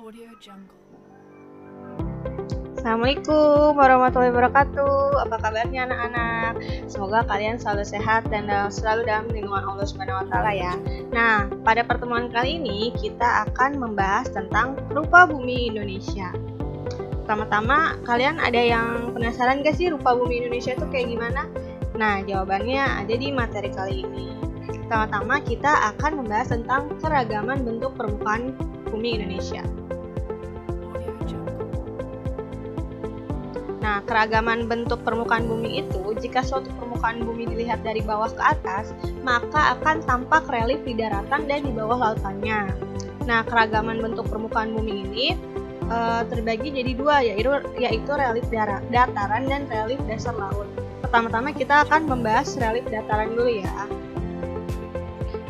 Assalamualaikum warahmaullahi wabarakatuh. Apa kabarnya anak-anak? Semoga kalian selalu sehat dan selalu dalam lindungan Allah Subhanahu wa taala ya. Nah, pada pertemuan kali ini kita akan membahas tentang rupa bumi Indonesia. Pertama-tama, kalian ada yang penasaran gak sih rupa bumi Indonesia itu kayak gimana? Nah, jawabannya ada di materi kali ini. Pertama-tama kita akan membahas tentang keragaman bentuk permukaan bumi Indonesia. Nah, keragaman bentuk permukaan bumi itu, jika suatu permukaan bumi dilihat dari bawah ke atas, maka akan tampak relief di daratan dan di bawah lautannya. Nah, keragaman bentuk permukaan bumi ini terbagi jadi dua, yaitu relief dataran dan relief dasar laut. Pertama-tama kita akan membahas relief dataran dulu ya.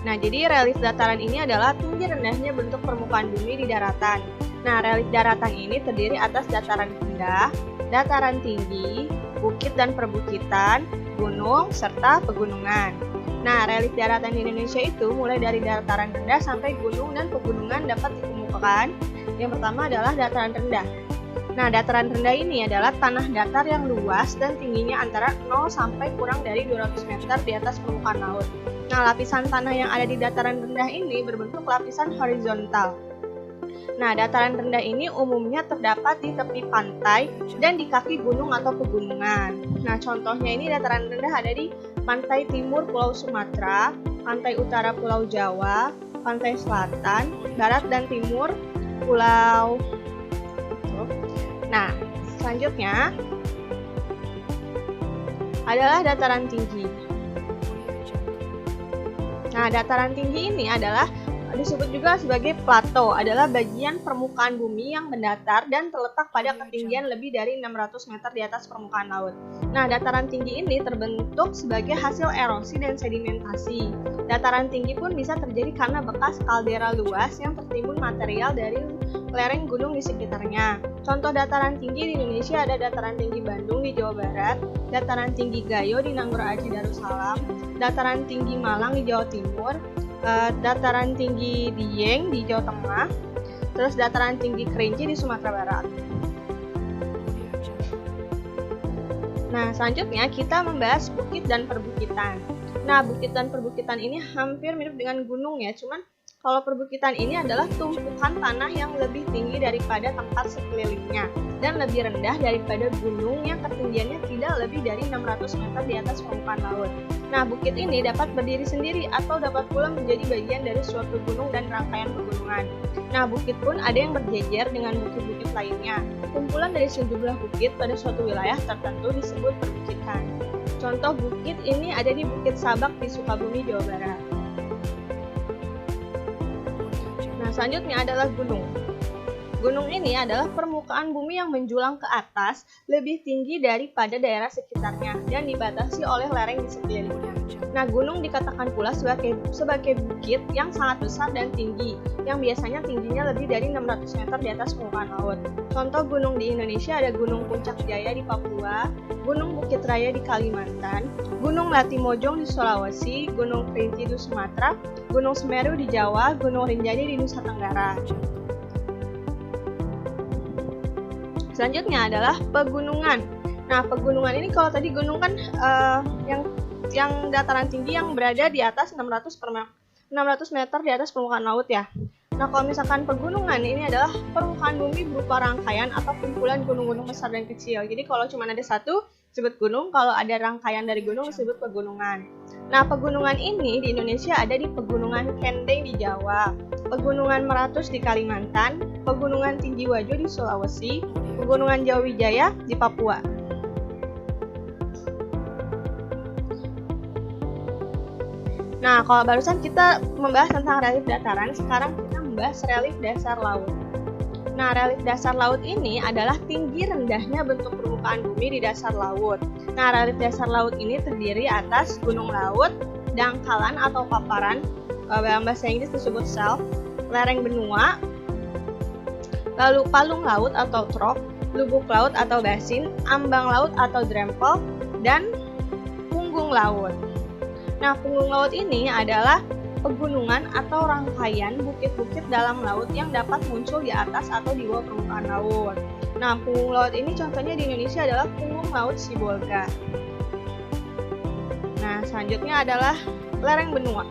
Nah, jadi relief dataran ini adalah tinggi rendahnya bentuk permukaan bumi di daratan. Nah, relief daratan ini terdiri atas dataran rendah, dataran tinggi, bukit dan perbukitan, gunung, serta pegunungan. Nah, relief daratan di Indonesia itu mulai dari dataran rendah sampai gunung dan pegunungan dapat ditemukan. Yang pertama adalah dataran rendah. Nah, dataran rendah ini adalah tanah datar yang luas dan tingginya antara 0 sampai kurang dari 200 meter di atas permukaan laut. Nah, lapisan tanah yang ada di dataran rendah ini berbentuk lapisan horizontal. Nah, dataran rendah ini umumnya terdapat di tepi pantai dan di kaki gunung atau pegunungan. Nah, contohnya ini dataran rendah ada di pantai timur Pulau Sumatera, pantai utara Pulau Jawa, pantai selatan, barat dan timur Pulau. Nah, selanjutnya adalah dataran tinggi. Nah, dataran tinggi ini adalah disebut juga sebagai plato, adalah bagian permukaan bumi yang mendatar dan terletak pada ketinggian lebih dari 600 meter di atas permukaan laut. Nah, dataran tinggi ini terbentuk sebagai hasil erosi dan sedimentasi. Dataran tinggi pun bisa terjadi karena bekas kaldera luas yang tertimbun material dari lereng gunung di sekitarnya. Contoh dataran tinggi di Indonesia ada dataran tinggi Bandung di Jawa Barat, dataran tinggi Gayo di Nanggura Aceh Darussalam, dataran tinggi Malang di Jawa Timur, dataran tinggi Dieng di Jawa Tengah, terus dataran tinggi Kerinci di Sumatera Barat. Nah, selanjutnya kita membahas bukit dan perbukitan. Nah, bukit dan perbukitan ini hampir mirip dengan gunung ya, cuman kalau perbukitan ini adalah tumpukan tanah yang lebih tinggi daripada tempat sekelilingnya dan lebih rendah daripada gunung yang ketinggiannya tidak lebih dari 600 meter di atas permukaan laut. Nah, bukit ini dapat berdiri sendiri atau dapat pula menjadi bagian dari suatu gunung dan rangkaian pegunungan. Nah, bukit pun ada yang berjejer dengan bukit-bukit lainnya. Kumpulan dari sejumlah bukit pada suatu wilayah tertentu disebut perbukitan. Contoh bukit ini ada di Bukit Sabak di Sukabumi, Jawa Barat. Nah, selanjutnya adalah gunung. Gunung ini adalah permukaan bumi yang menjulang ke atas lebih tinggi daripada daerah sekitarnya dan dibatasi oleh lereng di sekelilingnya. Nah, gunung dikatakan pula sebagai bukit yang sangat besar dan tinggi, yang biasanya tingginya lebih dari 600 meter di atas permukaan laut. Contoh gunung di Indonesia ada Gunung Puncak Jaya di Papua, Gunung Bukit Raya di Kalimantan, Gunung Latimojong di Sulawesi, Gunung Kerinci di Sumatera, Gunung Semeru di Jawa, Gunung Rinjani di Nusa Tenggara. Selanjutnya adalah pegunungan. Nah, pegunungan ini kalau tadi gunung kan yang dataran tinggi yang berada di atas 600 meter di atas permukaan laut ya. Nah, kalau misalkan pegunungan ini adalah permukaan bumi berupa rangkaian atau kumpulan gunung-gunung besar dan kecil. Jadi kalau cuma ada satu disebut gunung, kalau ada rangkaian dari gunung disebut pegunungan. Nah, pegunungan ini di Indonesia ada di Pegunungan Kendeng di Jawa, Pegunungan Meratus di Kalimantan, Pegunungan Tinggi Wajo di Sulawesi, Pegunungan Jayawijaya di Papua. Nah, kalau barusan kita membahas tentang relief dataran, sekarang kita membahas relief dasar laut. Nah, relief dasar laut ini adalah tinggi rendahnya bentuk permukaan bumi di dasar laut. Nah, relief dasar laut ini terdiri atas gunung laut, dangkalan atau paparan, dalam bahasa Inggris disebut shelf, lereng benua, lalu palung laut atau trough, lubuk laut atau basin, ambang laut atau drempel, dan punggung laut. Nah, punggung laut ini adalah pegunungan atau rangkaian bukit-bukit dalam laut yang dapat muncul di atas atau di bawah permukaan laut. Nah, punggung laut ini contohnya di Indonesia adalah punggung laut Sibolga. Nah, selanjutnya adalah lereng benua.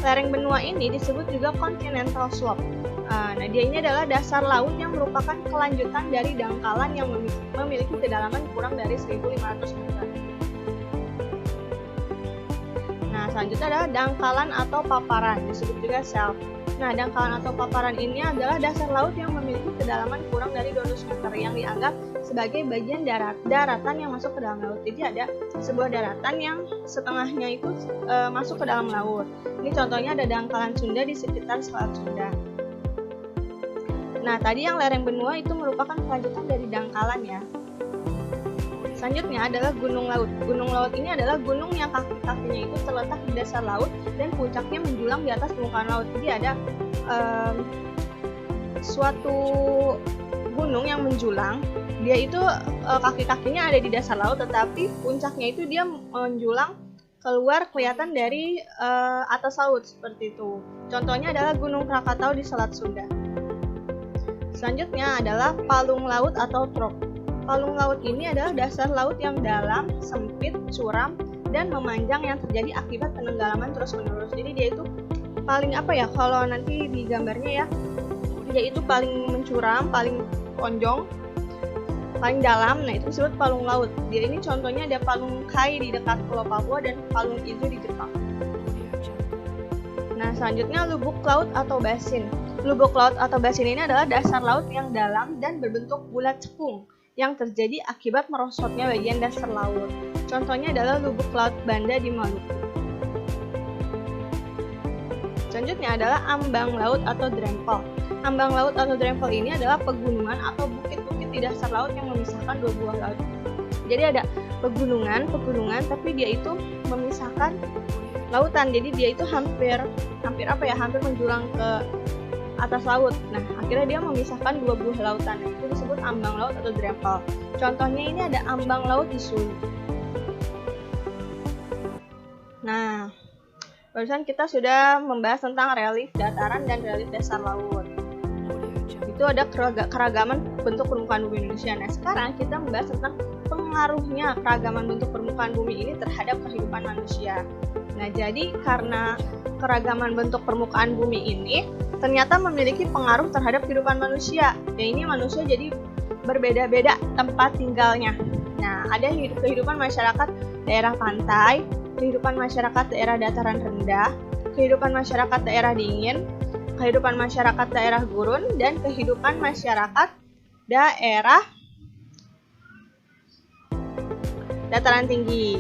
Lereng benua ini disebut juga continental slope. Nah, dia ini adalah dasar laut yang merupakan kelanjutan dari dangkalan yang memiliki kedalaman kurang dari 1.500 meter. Nah, selanjutnya adalah dangkalan atau paparan, disebut juga shelf. Nah, dangkalan atau paparan ini adalah dasar laut yang memiliki kedalaman kurang dari 200 meter yang dianggap sebagai bagian daratan yang masuk ke dalam laut. Jadi ada sebuah daratan yang setengahnya itu masuk ke dalam laut. Ini contohnya ada dangkalan Sunda di sekitar Selat Sunda. Nah, tadi yang lereng benua itu merupakan kelanjutan dari dangkalan ya. Selanjutnya adalah gunung laut. Gunung laut ini adalah gunung yang kaki-kakinya itu terletak di dasar laut dan puncaknya menjulang di atas permukaan laut. Jadi ada suatu gunung yang menjulang, dia itu kaki-kakinya ada di dasar laut, tetapi puncaknya itu dia menjulang keluar kelihatan dari atas laut seperti itu. Contohnya adalah Gunung Krakatau di Selat Sunda. Selanjutnya adalah palung laut atau trog. Palung laut ini adalah dasar laut yang dalam, sempit, curam, dan memanjang yang terjadi akibat penenggelaman terus-menerus. Jadi dia itu paling kalau nanti di gambarnya ya, dia itu paling mencuram, paling ponjong, paling dalam. Nah, itu disebut palung laut. Dia ini contohnya ada Palung Kai di dekat Pulau Papua dan Palung Izu di Jepang. Nah, selanjutnya lubuk laut atau basin. Lubuk laut atau basin ini adalah dasar laut yang dalam dan berbentuk bulat cekung yang terjadi akibat merosotnya bagian dasar laut. Contohnya adalah lubuk laut Banda di Maluku. Selanjutnya adalah ambang laut atau drempel. Ambang laut atau drempel ini adalah pegunungan atau bukit-bukit di dasar laut yang memisahkan dua buah laut. Jadi ada pegunungan, tapi dia itu memisahkan lautan. Jadi dia itu hampir menjulang ke atas laut. Nah, akhirnya dia memisahkan dua buah lautan. Itu disebut ambang laut atau drempel. Contohnya ini ada ambang laut di Sulu. Nah, barusan kita sudah membahas tentang relief dataran dan relief dasar laut. Itu ada keragaman bentuk permukaan bumi Indonesia. Nah, sekarang kita membahas tentang pengaruhnya keragaman bentuk permukaan bumi ini terhadap kehidupan manusia. Nah, jadi karena keragaman bentuk permukaan bumi ini ternyata memiliki pengaruh terhadap kehidupan manusia. Ya, ini manusia jadi berbeda-beda tempat tinggalnya. Nah, ada kehidupan masyarakat daerah pantai, kehidupan masyarakat daerah dataran rendah, kehidupan masyarakat daerah dingin, kehidupan masyarakat daerah gurun, dan kehidupan masyarakat daerah dataran tinggi.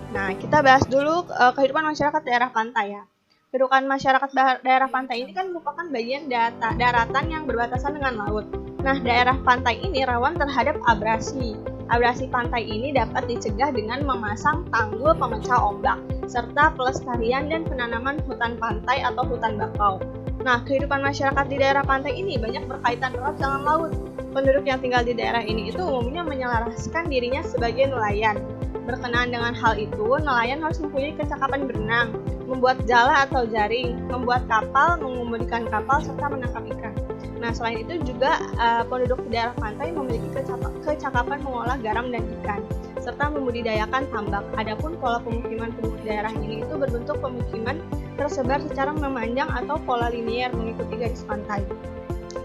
Nah, kita bahas dulu kehidupan masyarakat daerah pantai ya. Kehidupan masyarakat daerah pantai ini kan merupakan bagian daratan yang berbatasan dengan laut. Nah, daerah pantai ini rawan terhadap abrasi. Abrasi pantai ini dapat dicegah dengan memasang tanggul pemecah ombak, serta pelestarian dan penanaman hutan pantai atau hutan bakau. Nah, kehidupan masyarakat di daerah pantai ini banyak berkaitan erat dengan laut. Penduduk yang tinggal di daerah ini itu umumnya menyelaraskan dirinya sebagai nelayan. Berkenaan dengan hal itu, nelayan harus mempunyai kecakapan berenang, membuat jala atau jaring, membuat kapal, mengemudikan kapal, serta menangkap ikan. Nah, selain itu juga penduduk di daerah pantai memiliki kecakapan mengolah garam dan ikan, serta membudidayakan tambak. Adapun pola pemukiman penduduk daerah ini itu berbentuk pemukiman tersebar secara memanjang atau pola linier mengikuti garis pantai.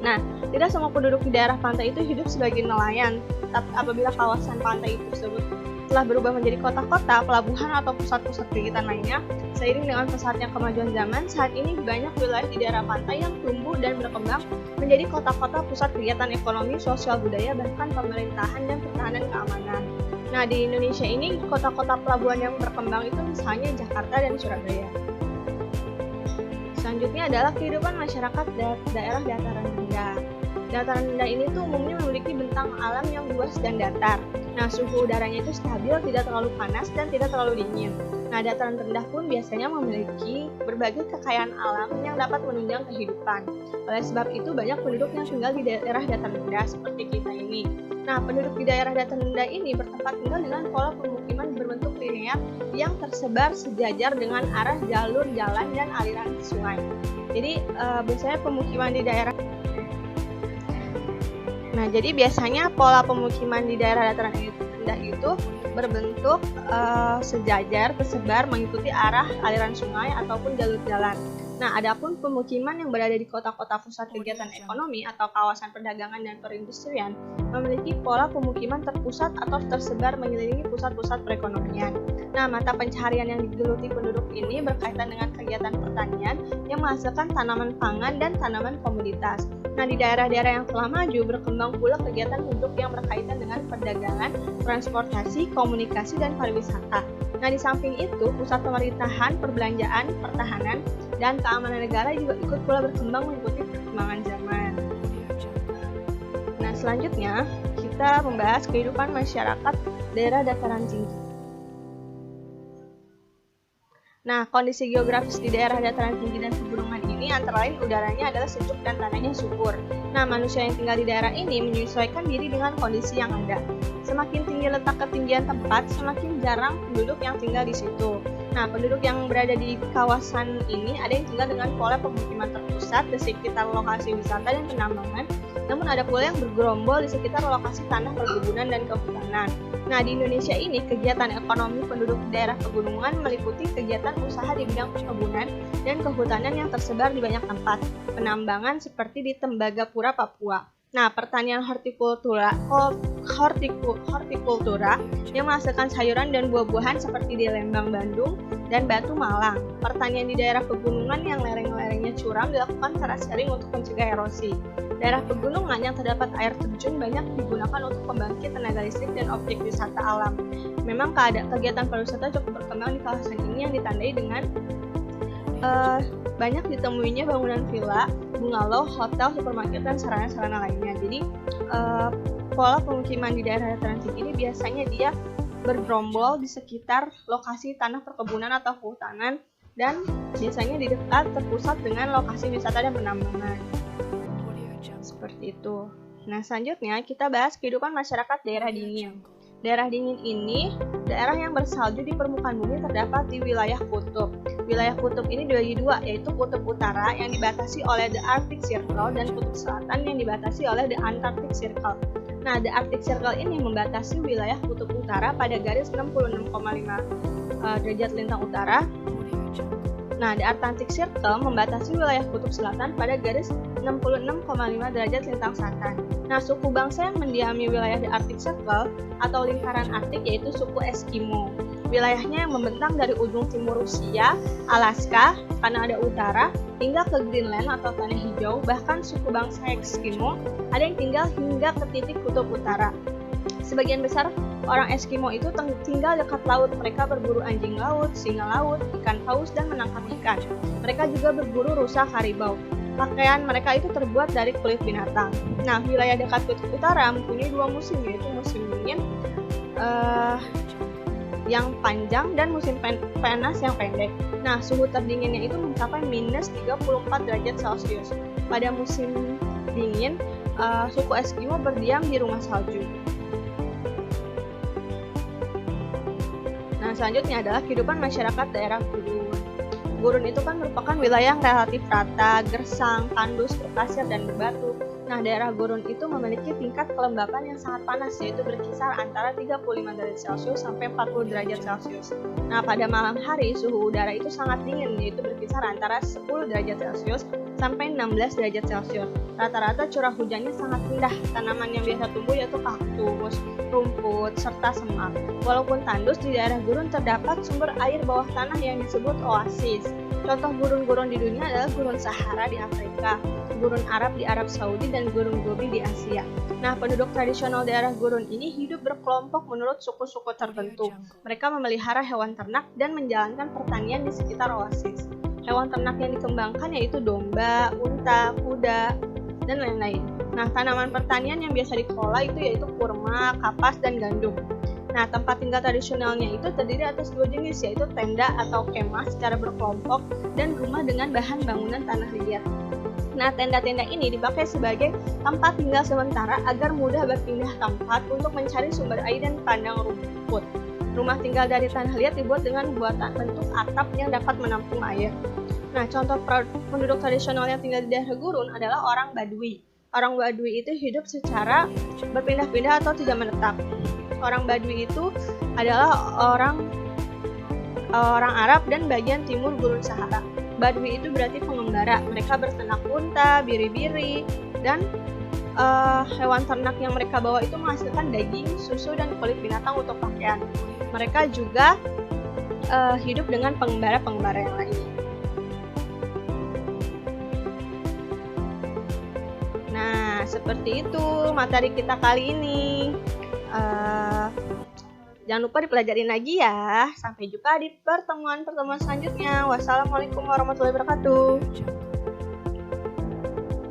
Nah, tidak semua penduduk di daerah pantai itu hidup sebagai nelayan. Tapi apabila kawasan pantai itu tersebut telah berubah menjadi kota-kota, pelabuhan atau pusat-pusat kegiatan lainnya, seiring dengan pesatnya kemajuan zaman, saat ini banyak wilayah di daerah pantai yang tumbuh dan berkembang menjadi kota-kota pusat kegiatan ekonomi, sosial budaya, bahkan pemerintahan dan pertahanan keamanan. Nah, di Indonesia ini kota-kota pelabuhan yang berkembang itu misalnya Jakarta dan Surabaya. Selanjutnya adalah kehidupan masyarakat daerah dataran rendah. Dataran rendah ini tuh umumnya memiliki bentang alam yang luas dan datar. Nah, suhu udaranya itu stabil, tidak terlalu panas dan tidak terlalu dingin. Nah, dataran rendah pun biasanya memiliki berbagai kekayaan alam yang dapat menunjang kehidupan. Oleh sebab itu, banyak penduduk yang tinggal di daerah dataran rendah seperti kita ini. Nah, penduduk di daerah dataran rendah ini bertempat tinggal dengan pola pemukiman berbentuk linear yang tersebar sejajar dengan arah jalur jalan dan aliran sungai. Jadi, biasanya pemukiman di daerah biasanya pola pemukiman di daerah dataran rendah itu berbentuk sejajar, tersebar mengikuti arah aliran sungai ataupun jalur jalan. Nah, adapun pemukiman yang berada di kota-kota pusat kegiatan ekonomi atau kawasan perdagangan dan perindustrian memiliki pola pemukiman terpusat atau tersebar mengelilingi pusat-pusat perekonomian. Nah, mata pencaharian yang digeluti penduduk ini berkaitan dengan kegiatan pertanian yang menghasilkan tanaman pangan dan tanaman komoditas. Nah, di daerah-daerah yang telah maju berkembang pula kegiatan penduduk yang berkaitan dengan perdagangan, transportasi, komunikasi, dan pariwisata. Nah, di samping itu, pusat pemerintahan, perbelanjaan, pertahanan, dan keamanan negara juga ikut pula berkembang mengikuti perkembangan zaman. Nah, selanjutnya kita membahas kehidupan masyarakat daerah dataran tinggi. Nah, kondisi geografis di daerah dataran tinggi dan pegunungan ini antara lain udaranya adalah sejuk dan tanahnya subur. Nah, manusia yang tinggal di daerah ini menyesuaikan diri dengan kondisi yang ada. Semakin tinggi letak ketinggian tempat, semakin jarang penduduk yang tinggal di situ. Nah, penduduk yang berada di kawasan ini ada yang tinggal dengan pola pemukiman terpusat di sekitar lokasi wisata dan penambangan, namun ada pula yang bergerombol di sekitar lokasi tanah perkebunan dan kehutanan. Nah, di Indonesia ini kegiatan ekonomi penduduk daerah pegunungan meliputi kegiatan usaha di bidang perkebunan dan kehutanan yang tersebar di banyak tempat, penambangan seperti di Tembagapura, Papua. Nah, pertanian hortikultura yang menghasilkan sayuran dan buah-buahan seperti di Lembang, Bandung, dan Batu, Malang. Pertanian di daerah pegunungan yang lereng-lerengnya curam dilakukan secara sering untuk mencegah erosi. Daerah pegunungan yang terdapat air terjun banyak digunakan untuk pembangkit tenaga listrik dan objek wisata alam. Memang kegiatan pariwisata cukup berkembang di kawasan ini yang ditandai dengan banyak ditemuinya bangunan villa, bungalow, hotel, supermarket, dan sarana-sarana lainnya. Jadi, pola pemukiman di daerah dataran tinggi ini biasanya dia bergerombol di sekitar lokasi tanah perkebunan atau kehutanan dan biasanya di dekat terpusat dengan lokasi wisata dan penambangan. Seperti itu. Nah, selanjutnya kita bahas kehidupan masyarakat daerah dingin. Daerah dingin ini daerah yang bersalju di permukaan bumi terdapat di wilayah kutub. Wilayah kutub ini dibagi dua, yaitu kutub utara yang dibatasi oleh the Arctic Circle dan kutub selatan yang dibatasi oleh the Antarctic Circle. Nah, the Arctic Circle ini membatasi wilayah kutub utara pada garis 66,5 derajat lintang utara. Nah, the Atlantic Circle membatasi wilayah kutub selatan pada garis 66,5 derajat lintang selatan. Nah, suku bangsa yang mendiami wilayah the Arctic Circle atau lingkaran Arktik yaitu suku Eskimo. Wilayahnya yang membentang dari ujung timur Rusia, Alaska, Kanada Utara, hingga ke Greenland atau Tanah Hijau. Bahkan suku bangsa Eskimo ada yang tinggal hingga ke titik kutub utara. Sebagian besar orang Eskimo itu tinggal dekat laut. Mereka berburu anjing laut, singa laut, ikan paus, dan menangkap ikan. Mereka juga berburu rusa karibau. Pakaian mereka itu terbuat dari kulit binatang. Nah, wilayah dekat kutub utara mempunyai dua musim, yaitu musim dingin yang panjang dan musim panas yang pendek. Nah, suhu terdinginnya itu mencapai minus 34 derajat Celcius. Pada musim dingin, suku Eskimo berdiam di rumah salju. Nah, selanjutnya adalah kehidupan masyarakat daerah gurun. Gurun itu kan merupakan wilayah yang relatif rata, gersang, tandus, berpasir, dan berbatu. Nah, daerah gurun itu memiliki tingkat kelembapan yang sangat panas, yaitu berkisar antara 35 derajat Celcius sampai 40 derajat Celcius. Nah, pada malam hari, suhu udara itu sangat dingin, yaitu berkisar antara 10 derajat Celcius sampai 16 derajat Celcius. Rata-rata curah hujannya sangat rendah. Tanaman yang biasa tumbuh yaitu kaktus, rumput, serta semak. Walaupun tandus, di daerah gurun terdapat sumber air bawah tanah yang disebut oasis. Contoh gurun-gurun di dunia adalah gurun Sahara di Afrika, gurun Arab di Arab Saudi, dan gurun Gobi di Asia. Nah, penduduk tradisional daerah gurun ini hidup berkelompok menurut suku-suku tertentu. Mereka memelihara hewan ternak dan menjalankan pertanian di sekitar oasis. Hewan ternak yang dikembangkan yaitu domba, unta, kuda, dan lain-lain. Nah, tanaman pertanian yang biasa dikelola itu yaitu kurma, kapas, dan gandum. Nah, tempat tinggal tradisionalnya itu terdiri atas dua jenis, yaitu tenda atau kemah secara berkelompok dan rumah dengan bahan bangunan tanah liat. Nah, tenda-tenda ini dipakai sebagai tempat tinggal sementara agar mudah berpindah tempat untuk mencari sumber air dan kandang rumput. Rumah tinggal dari tanah liat dibuat dengan buatan bentuk atap yang dapat menampung air. Nah, contoh penduduk tradisional yang tinggal di daerah gurun adalah orang Badui. Orang Badui itu hidup secara berpindah-pindah atau tidak menetap. Orang Badui itu adalah orang Arab dan bagian timur gurun Sahara. Badui itu berarti pengembara. Mereka berternak unta, biri-biri, dan hewan ternak yang mereka bawa itu menghasilkan daging, susu, dan kulit binatang untuk pakaian. Mereka juga hidup dengan pengembara-pengembara yang lainnya. Nah, seperti itu materi kita kali ini. Jangan lupa dipelajarin lagi ya. Sampai jumpa di pertemuan selanjutnya. Wassalamualaikum warahmatullahi wabarakatuh.